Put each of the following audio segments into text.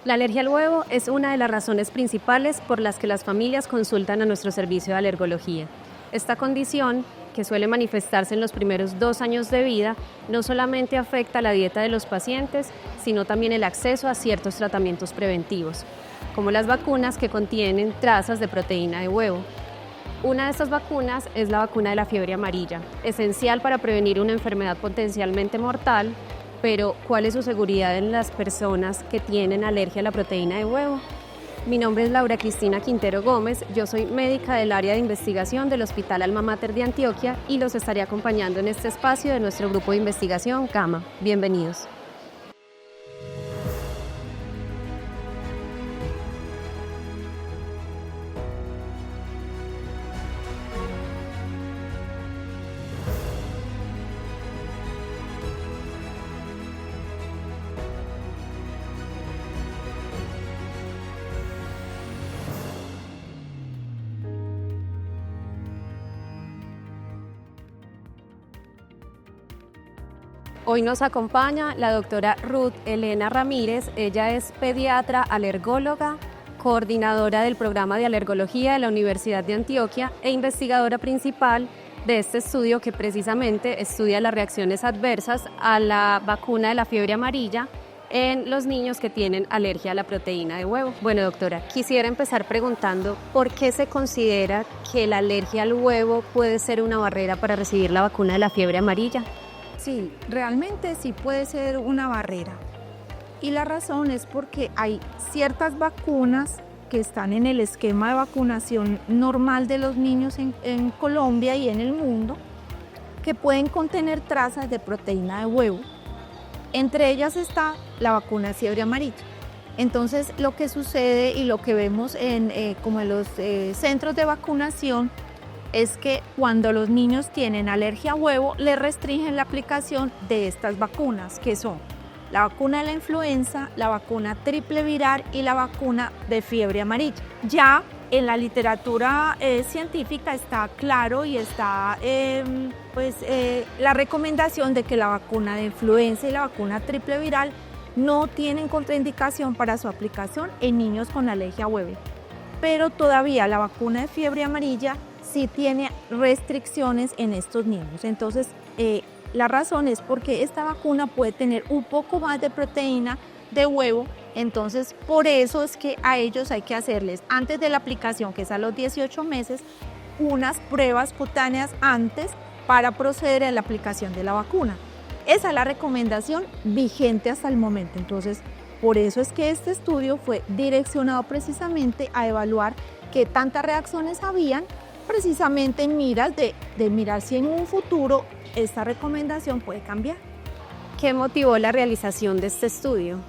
La alergia al huevo es una de las razones principales por las que las familias consultan a nuestro servicio de alergología. Esta condición, que suele manifestarse en los primeros 2 años de vida, no solamente afecta la dieta de los pacientes, sino también el acceso a ciertos tratamientos preventivos, como las vacunas que contienen trazas de proteína de huevo. Una de estas vacunas es la vacuna de la fiebre amarilla, esencial para prevenir una enfermedad potencialmente mortal. Pero, ¿cuál es su seguridad en las personas que tienen alergia a la proteína de huevo? Mi nombre es Laura Cristina Quintero Gómez, yo soy médica del área de investigación del Hospital Alma Mater de Antioquia y los estaré acompañando en este espacio de nuestro grupo de investigación CAMA. Bienvenidos. Hoy nos acompaña la doctora Ruth Elena Ramírez. Ella es pediatra alergóloga, coordinadora del programa de alergología de la Universidad de Antioquia e investigadora principal de este estudio que precisamente estudia las reacciones adversas a la vacuna de la fiebre amarilla en los niños que tienen alergia a la proteína de huevo. Bueno, doctora, quisiera empezar preguntando por qué se considera que la alergia al huevo puede ser una barrera para recibir la vacuna de la fiebre amarilla. Sí, realmente sí puede ser una barrera. Y la razón es porque hay ciertas vacunas que están en el esquema de vacunación normal de los niños en Colombia y en el mundo que pueden contener trazas de proteína de huevo. Entre ellas está la vacuna de fiebre amarilla. Entonces, lo que sucede y lo que vemos como en los centros de vacunación es que cuando los niños tienen alergia a huevo, les restringen la aplicación de estas vacunas, que son la vacuna de la influenza, la vacuna triple viral y la vacuna de fiebre amarilla. Ya en la literatura científica está claro y está la recomendación de que la vacuna de influenza y la vacuna triple viral no tienen contraindicación para su aplicación en niños con alergia a huevo. Pero todavía la vacuna de fiebre amarilla sí tiene restricciones en estos niños. Entonces, la razón es porque esta vacuna puede tener un poco más de proteína de huevo. Entonces, por eso es que a ellos hay que hacerles, antes de la aplicación, que es a los 18 meses, unas pruebas cutáneas antes para proceder a la aplicación de la vacuna. Esa es la recomendación vigente hasta el momento. Entonces, por eso es que este estudio fue direccionado precisamente a evaluar qué tantas reacciones habían, precisamente en miras de mirar si en un futuro esta recomendación puede cambiar. ¿Qué motivó la realización de este estudio?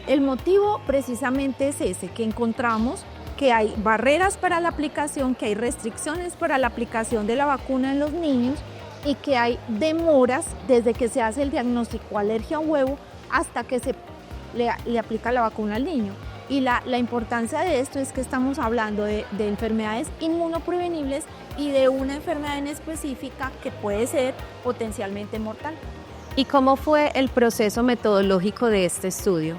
El motivo precisamente es ese, que encontramos que hay barreras para la aplicación, que hay restricciones para la aplicación de la vacuna en los niños y que hay demoras desde que se hace el diagnóstico alergia a huevo hasta que se le aplica la vacuna al niño. Y la importancia de esto es que estamos hablando de enfermedades inmunoprevenibles y de una enfermedad en específica que puede ser potencialmente mortal. ¿Y cómo fue el proceso metodológico de este estudio?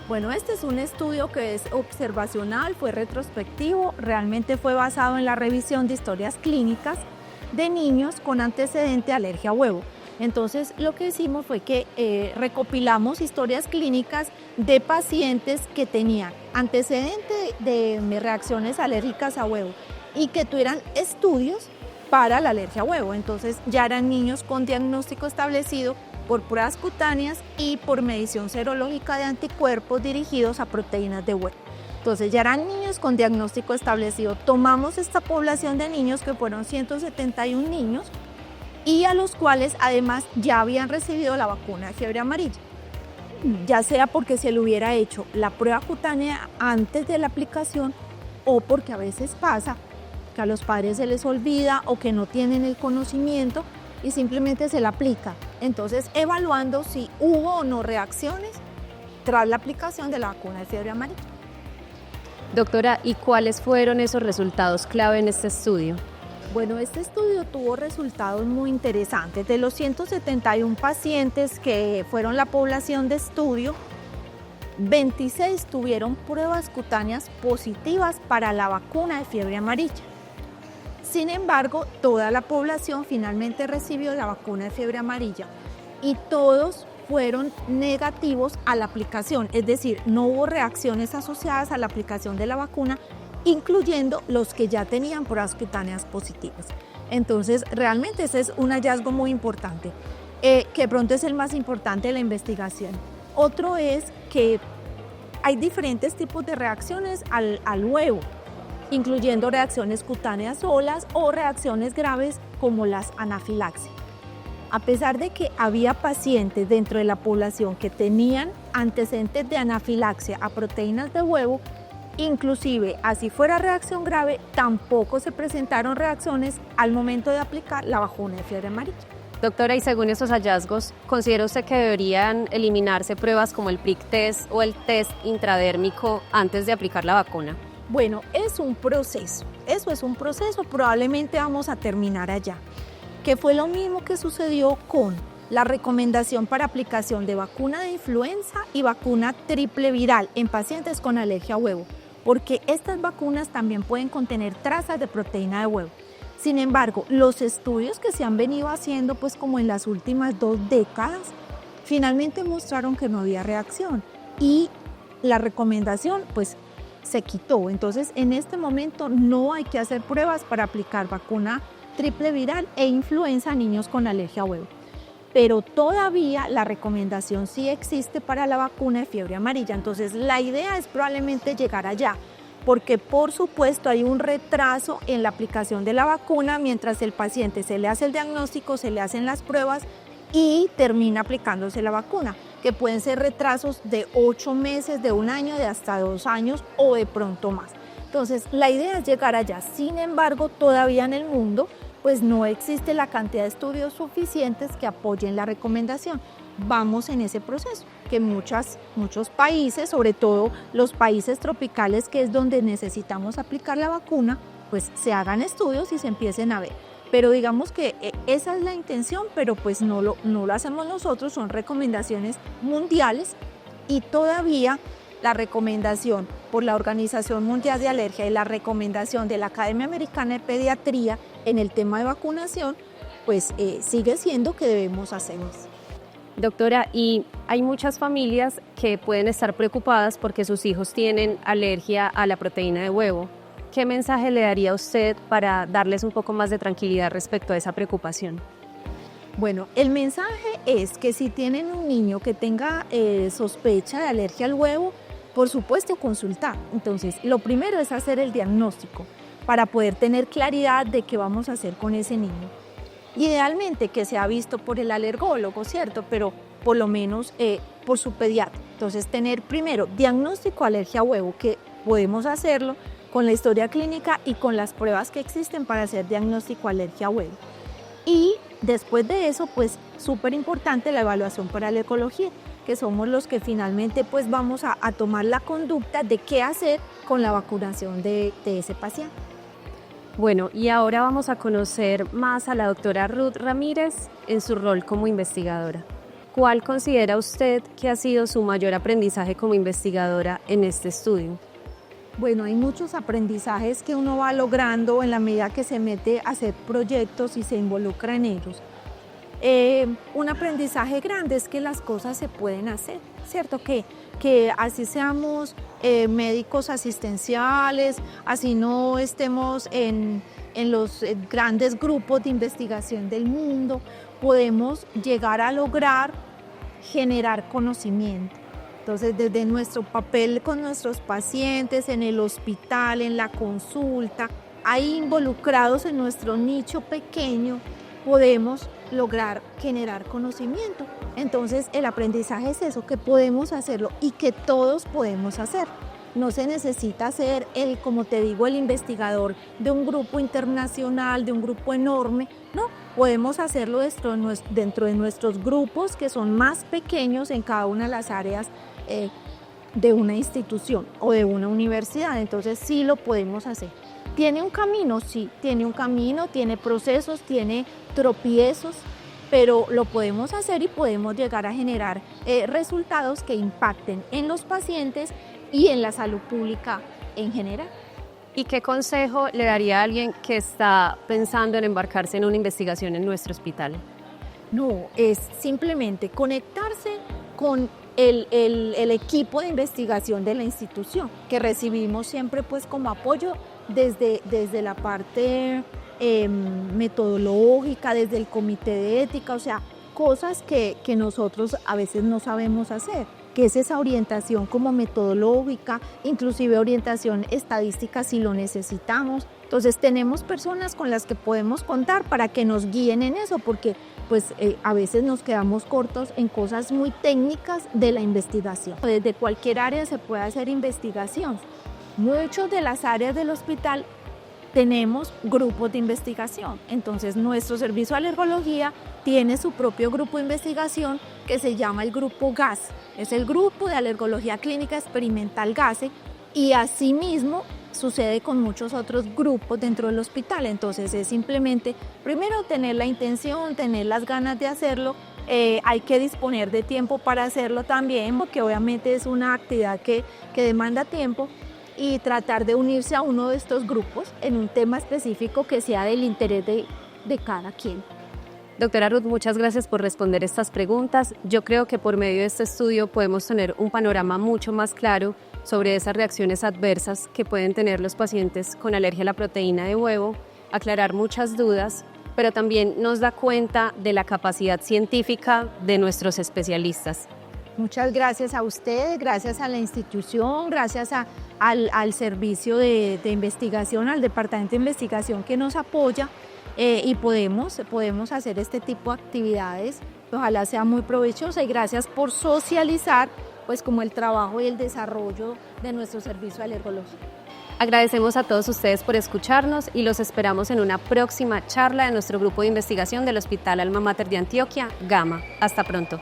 Bueno, este es un estudio que es observacional, fue retrospectivo, realmente fue basado en la revisión de historias clínicas de niños con antecedente de alergia a huevo. Entonces, lo que hicimos fue que recopilamos historias clínicas de pacientes que tenían antecedente de reacciones alérgicas a huevo y que tuvieran estudios para la alergia a huevo. Entonces, ya eran niños con diagnóstico establecido por pruebas cutáneas y por medición serológica de anticuerpos dirigidos a proteínas de huevo. Entonces, ya eran niños con diagnóstico establecido. Tomamos esta población de niños, que fueron 171 niños, y a los cuales además ya habían recibido la vacuna de fiebre amarilla, ya sea porque se le hubiera hecho la prueba cutánea antes de la aplicación o porque a veces pasa que a los padres se les olvida o que no tienen el conocimiento y simplemente se la aplica. Entonces, evaluando si hubo o no reacciones tras la aplicación de la vacuna de fiebre amarilla. Doctora, ¿y cuáles fueron esos resultados clave en este estudio? Bueno, este estudio tuvo resultados muy interesantes. De los 171 pacientes que fueron la población de estudio, 26 tuvieron pruebas cutáneas positivas para la vacuna de fiebre amarilla. Sin embargo, toda la población finalmente recibió la vacuna de fiebre amarilla y todos fueron negativos a la aplicación, es decir, no hubo reacciones asociadas a la aplicación de la vacuna, incluyendo los que ya tenían pruebas cutáneas positivas. Entonces, realmente ese es un hallazgo muy importante, que pronto es el más importante de la investigación. Otro es que hay diferentes tipos de reacciones al huevo, incluyendo reacciones cutáneas solas o reacciones graves como las anafilaxis. A pesar de que había pacientes dentro de la población que tenían antecedentes de anafilaxia a proteínas de huevo, inclusive así fuera reacción grave, tampoco se presentaron reacciones al momento de aplicar la vacuna de fiebre amarilla. Doctora, y según esos hallazgos, ¿considera usted que deberían eliminarse pruebas como el prick test o el test intradérmico antes de aplicar la vacuna? Bueno, es un proceso, eso es un proceso, probablemente vamos a terminar allá, que fue lo mismo que sucedió con la recomendación para aplicación de vacuna de influenza y vacuna triple viral en pacientes con alergia a huevo, porque estas vacunas también pueden contener trazas de proteína de huevo. Sin embargo, los estudios que se han venido haciendo, pues como en las últimas 2 décadas, finalmente mostraron que no había reacción y la recomendación pues se quitó. Entonces, en este momento no hay que hacer pruebas para aplicar vacuna triple viral e influenza a niños con alergia a huevo. Pero todavía la recomendación sí existe para la vacuna de fiebre amarilla. Entonces, la idea es probablemente llegar allá, porque por supuesto hay un retraso en la aplicación de la vacuna mientras el paciente se le hace el diagnóstico, se le hacen las pruebas y termina aplicándose la vacuna, que pueden ser retrasos de 8 meses, de 1 año, de hasta 2 años o de pronto más. Entonces, la idea es llegar allá. Sin embargo, todavía en el mundo pues no existe la cantidad de estudios suficientes que apoyen la recomendación. Vamos en ese proceso, que muchos países, sobre todo los países tropicales, que es donde necesitamos aplicar la vacuna, pues se hagan estudios y se empiecen a ver. Pero digamos que esa es la intención, pero pues no lo hacemos nosotros, son recomendaciones mundiales y todavía la recomendación por la Organización Mundial de Alergia y la recomendación de la Academia Americana de Pediatría en el tema de vacunación, pues sigue siendo que debemos hacerlo. Doctora, y hay muchas familias que pueden estar preocupadas porque sus hijos tienen alergia a la proteína de huevo. ¿Qué mensaje le daría a usted para darles un poco más de tranquilidad respecto a esa preocupación? Bueno, el mensaje es que si tienen un niño que tenga sospecha de alergia al huevo, por supuesto consultar. Entonces, lo primero es hacer el diagnóstico para poder tener claridad de qué vamos a hacer con ese niño. Idealmente que sea visto por el alergólogo, ¿cierto? Pero por lo menos por su pediatra. Entonces, tener primero diagnóstico de alergia a huevo, que podemos hacerlo con la historia clínica y con las pruebas que existen para hacer diagnóstico de alergia a huevo. Y después de eso, pues súper importante la evaluación para alergología, que somos los que finalmente pues vamos a tomar la conducta de qué hacer con la vacunación de ese paciente. Bueno, y ahora vamos a conocer más a la doctora Ruth Ramírez en su rol como investigadora. ¿Cuál considera usted que ha sido su mayor aprendizaje como investigadora en este estudio? Bueno, hay muchos aprendizajes que uno va logrando en la medida que se mete a hacer proyectos y se involucra en ellos. Un aprendizaje grande es que las cosas se pueden hacer, ¿cierto? Que así seamos médicos asistenciales, así no estemos en los grandes grupos de investigación del mundo, podemos llegar a lograr generar conocimiento. Entonces, desde nuestro papel con nuestros pacientes, en el hospital, en la consulta, ahí involucrados en nuestro nicho pequeño, podemos lograr generar conocimiento. Entonces, el aprendizaje es eso, que podemos hacerlo y que todos podemos hacer. No se necesita ser como te digo, el investigador de un grupo internacional, de un grupo enorme, no. Podemos hacerlo dentro de nuestros grupos que son más pequeños en cada una de las áreas de una institución o de una universidad. Entonces sí lo podemos hacer. ¿Tiene un camino? Sí, tiene un camino, tiene procesos, tiene tropiezos, pero lo podemos hacer y podemos llegar a generar resultados que impacten en los pacientes y en la salud pública en general. ¿Y qué consejo le daría a alguien que está pensando en embarcarse en una investigación en nuestro hospital? No, es simplemente conectarse con el equipo de investigación de la institución, que recibimos siempre pues como apoyo desde la parte metodológica, desde el comité de ética, o sea, cosas que nosotros a veces no sabemos hacer, que es esa orientación como metodológica, inclusive orientación estadística si lo necesitamos. Entonces tenemos personas con las que podemos contar para que nos guíen en eso, porque pues a veces nos quedamos cortos en cosas muy técnicas de la investigación. Desde cualquier área se puede hacer investigación. Muchas de las áreas del hospital tenemos grupos de investigación. Entonces nuestro servicio de alergología tiene su propio grupo de investigación que se llama el grupo GAS. Es el grupo de alergología clínica experimental GASE, y asimismo sucede con muchos otros grupos dentro del hospital. Entonces es simplemente, primero, tener la intención, tener las ganas de hacerlo. Hay que disponer de tiempo para hacerlo también, porque obviamente es una actividad que demanda tiempo, y tratar de unirse a uno de estos grupos en un tema específico que sea del interés de cada quien. Doctora Ruth, muchas gracias por responder estas preguntas. Yo creo que por medio de este estudio podemos tener un panorama mucho más claro sobre esas reacciones adversas que pueden tener los pacientes con alergia a la proteína de huevo, aclarar muchas dudas, pero también nos da cuenta de la capacidad científica de nuestros especialistas. Muchas gracias a ustedes, gracias a la institución, gracias al servicio de investigación, al departamento de investigación que nos apoya, y podemos hacer este tipo de actividades. Ojalá sea muy provechosa, y gracias por socializar pues como el trabajo y el desarrollo de nuestro servicio de alergología. Agradecemos a todos ustedes por escucharnos y los esperamos en una próxima charla de nuestro grupo de investigación del Hospital Alma Mater de Antioquia, Gama. Hasta pronto.